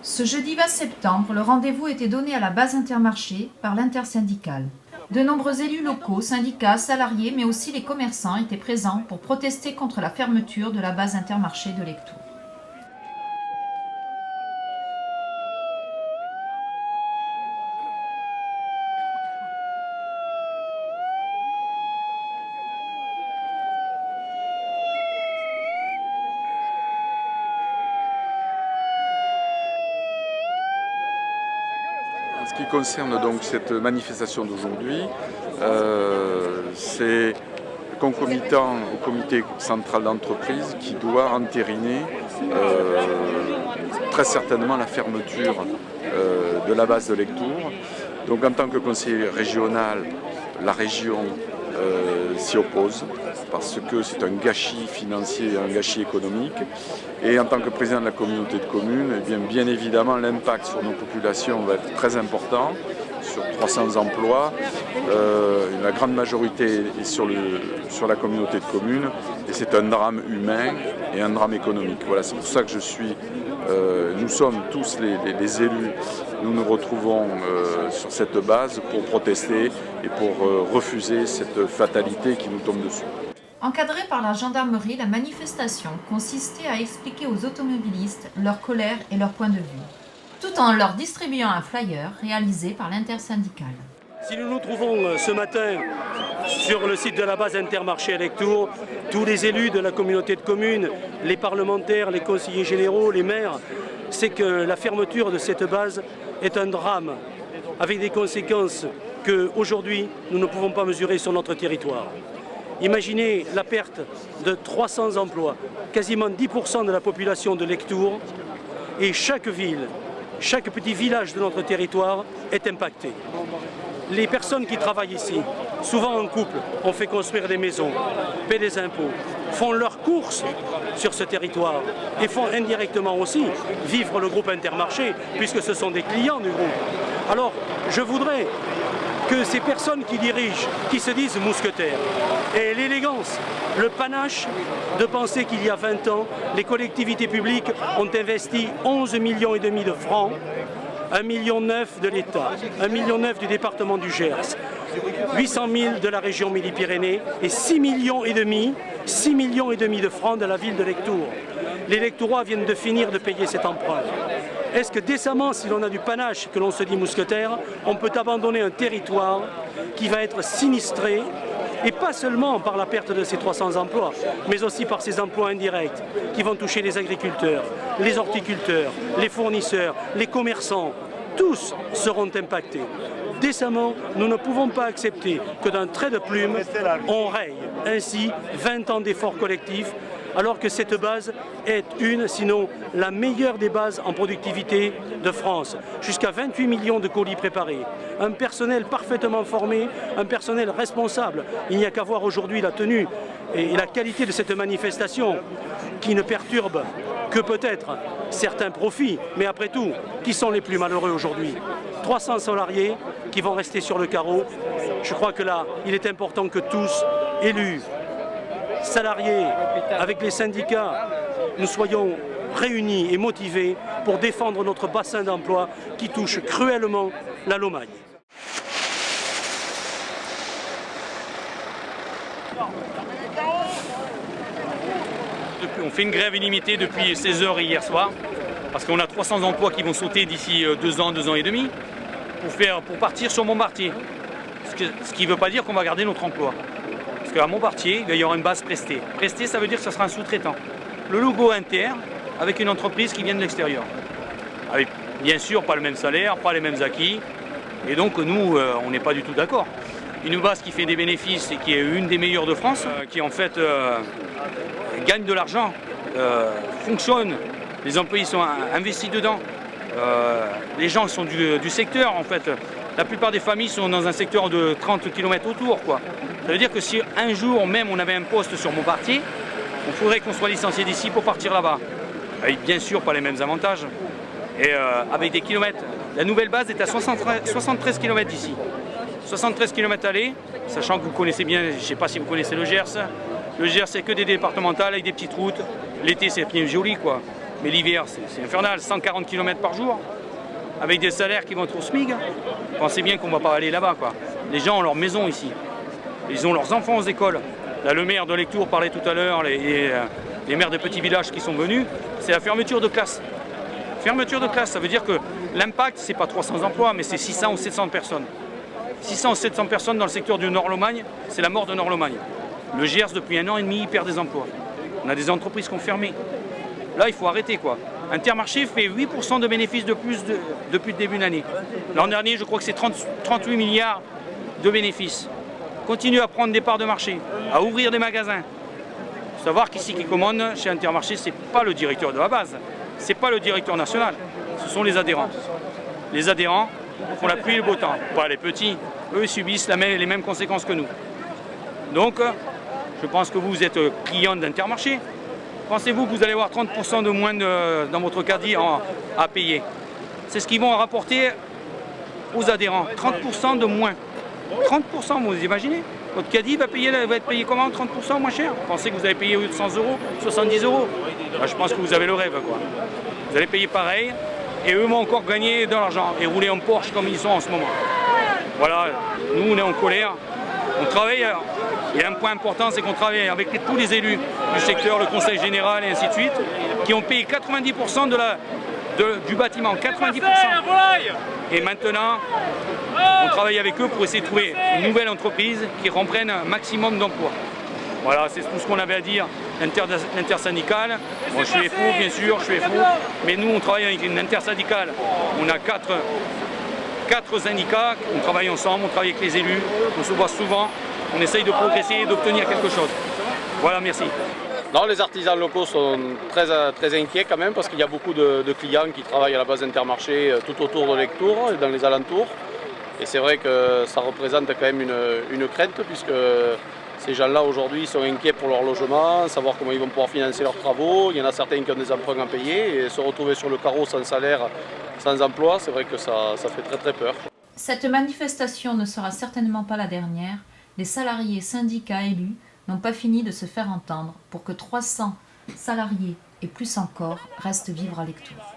Ce jeudi 20 septembre, le rendez-vous était donné à la base Intermarché par l'intersyndicale. De nombreux élus locaux, syndicats, salariés, mais aussi les commerçants étaient présents pour protester contre la fermeture de la base Intermarché de Lectoure. En ce qui concerne donc cette manifestation d'aujourd'hui, c'est concomitant au comité central d'entreprise qui doit entériner très certainement la fermeture de la base de Lectoure. Donc en tant que conseiller régional, la région s'y oppose parce que c'est un gâchis financier et un gâchis économique. Et en tant que président de la communauté de communes, eh bien évidemment l'impact sur nos populations va être très important, sur 300 emplois. La grande majorité est sur la communauté de communes et c'est un drame humain et un drame économique. Voilà, c'est pour ça que nous sommes tous les élus, nous nous retrouvons sur cette base pour protester et pour refuser cette fatalité qui nous tombe dessus. Encadrée par la gendarmerie, la manifestation consistait à expliquer aux automobilistes leur colère et leur point de vue, tout en leur distribuant un flyer réalisé par l'intersyndicale. Si nous nous trouvons ce matin sur le site de la base Intermarché à Lectoure, tous les élus de la communauté de communes, les parlementaires, les conseillers généraux, les maires, c'est que la fermeture de cette base est un drame, avec des conséquences qu'aujourd'hui nous ne pouvons pas mesurer sur notre territoire. Imaginez la perte de 300 emplois, quasiment 10% de la population de Lectoure, et chaque ville, chaque petit village de notre territoire est impacté. Les personnes qui travaillent ici, souvent en couple, ont fait construire des maisons, paient des impôts, font leurs courses sur ce territoire et font indirectement aussi vivre le groupe Intermarché, puisque ce sont des clients du groupe. Alors, je voudrais que ces personnes qui dirigent, qui se disent mousquetaires, aient l'élégance, le panache de penser qu'il y a 20 ans, les collectivités publiques ont investi 11,5 millions de francs, 1,9 million de l'État, 1,9 million du département du Gers, 800 000 de la région Midi-Pyrénées et 6,5 millions de francs de la ville de Lectoure. Les Lectourois viennent de finir de payer cet emprunt. Est-ce que décemment, si l'on a du panache, que l'on se dit mousquetaire, on peut abandonner un territoire qui va être sinistré, et pas seulement par la perte de ces 300 emplois, mais aussi par ces emplois indirects qui vont toucher les agriculteurs, les horticulteurs, les fournisseurs, les commerçants, tous seront impactés. Décemment, nous ne pouvons pas accepter que d'un trait de plume, on raye ainsi 20 ans d'efforts collectifs, alors que cette base est une, sinon la meilleure des bases en productivité de France. Jusqu'à 28 millions de colis préparés, un personnel parfaitement formé, un personnel responsable. Il n'y a qu'à voir aujourd'hui la tenue et la qualité de cette manifestation qui ne perturbe que peut-être certains profits, mais après tout, qui sont les plus malheureux aujourd'hui? 300 salariés qui vont rester sur le carreau. Je crois que là, il est important que tous, élus, salariés, avec les syndicats, nous soyons réunis et motivés pour défendre notre bassin d'emploi qui touche cruellement la Lomagne. On fait une grève illimitée depuis 16 h hier soir, parce qu'on a 300 emplois qui vont sauter d'ici 2 ans, 2 ans et demi, pour partir sur Montbartier. Ce qui ne veut pas dire qu'on va garder notre emploi. Parce qu'à Montbartier, il y aura une base Presté. Presté, ça veut dire que ce sera un sous-traitant. Le logo Inter, avec une entreprise qui vient de l'extérieur. Avec bien sûr pas le même salaire, pas les mêmes acquis. Et donc nous, on n'est pas du tout d'accord. Une base qui fait des bénéfices et qui est une des meilleures de France, qui en fait gagne de l'argent, fonctionne, les employés sont investis dedans. Les gens sont du secteur en fait. La plupart des familles sont dans un secteur de 30 km autour, quoi. Ça veut dire que si un jour même on avait un poste sur Montbartier, il faudrait qu'on soit licencié d'ici pour partir là-bas. Avec bien sûr pas les mêmes avantages. Et avec des kilomètres. La nouvelle base est à 73 km d'ici. 73 km aller, sachant que vous connaissez bien, je ne sais pas si vous connaissez le Gers. Le Gers, c'est que des départementales avec des petites routes. L'été, c'est bien joli, quoi. Mais l'hiver, c'est infernal, 140 km par jour, avec des salaires qui vont être au SMIC. Pensez bien qu'on ne va pas aller là-bas, quoi. Les gens ont leur maison ici. Ils ont leurs enfants aux écoles. Là, le maire de Lectoure parlait tout à l'heure, les maires de petits villages qui sont venus, c'est la fermeture de classe. Fermeture de classe, ça veut dire que l'impact, ce n'est pas 300 emplois, mais c'est 600 ou 700 personnes. 600 ou 700 personnes dans le secteur du Nord-Lomagne, c'est la mort de Nord-Lomagne. Le Gers, depuis 1 an et demi, il perd des emplois. On a des entreprises qui ont fermé. Là, il faut arrêter, quoi. Intermarché fait 8% de bénéfices de plus depuis le début de l'année. L'an dernier, je crois que c'est 38 milliards de bénéfices. Continue à prendre des parts de marché, à ouvrir des magasins. Il faut savoir qu'ici, qui commande chez Intermarché, ce n'est pas le directeur de la base, ce n'est pas le directeur national, ce sont les adhérents. Les adhérents font la pluie et le beau temps. Pas les petits, eux subissent les mêmes conséquences que nous. Donc, je pense que vous êtes client d'Intermarché. Pensez-vous que vous allez avoir 30% de moins dans votre caddie à payer? C'est ce qu'ils vont rapporter aux adhérents. 30% de moins. 30%, vous imaginez? Votre caddie va être payé comment? 30% moins cher? Vous pensez que vous allez payer au lieu de 100 €, 70 €? Là, je pense que vous avez le rêve, quoi. Vous allez payer pareil, et eux vont encore gagner de l'argent et rouler en Porsche comme ils sont en ce moment. Voilà, nous on est en colère. On travaille, et un point important, c'est qu'on travaille avec tous les élus du secteur, le conseil général et ainsi de suite, qui ont payé 90% du bâtiment, 90%. Et maintenant, on travaille avec eux pour essayer de trouver une nouvelle entreprise qui reprenne un maximum d'emplois. Voilà, c'est tout ce qu'on avait à dire, l'intersyndicale. Bon, je suis FO, bien sûr, je suis FO, mais nous, on travaille avec une intersyndicale. On a quatre syndicats, on travaille ensemble, on travaille avec les élus, on se voit souvent, on essaye de progresser et d'obtenir quelque chose. Voilà, merci. Non, les artisans locaux sont très inquiets quand même parce qu'il y a beaucoup de clients qui travaillent à la base Intermarché tout autour de Lectoure et dans les alentours. Et c'est vrai que ça représente quand même une crainte puisque ces gens-là aujourd'hui sont inquiets pour leur logement, savoir comment ils vont pouvoir financer leurs travaux. Il y en a certains qui ont des emprunts à payer et se retrouver sur le carreau sans salaire, sans emploi, c'est vrai que ça fait très très peur. Cette manifestation ne sera certainement pas la dernière. Les salariés, syndicats, élus n'ont pas fini de se faire entendre pour que 300 salariés et plus encore restent vivre à Lectoure.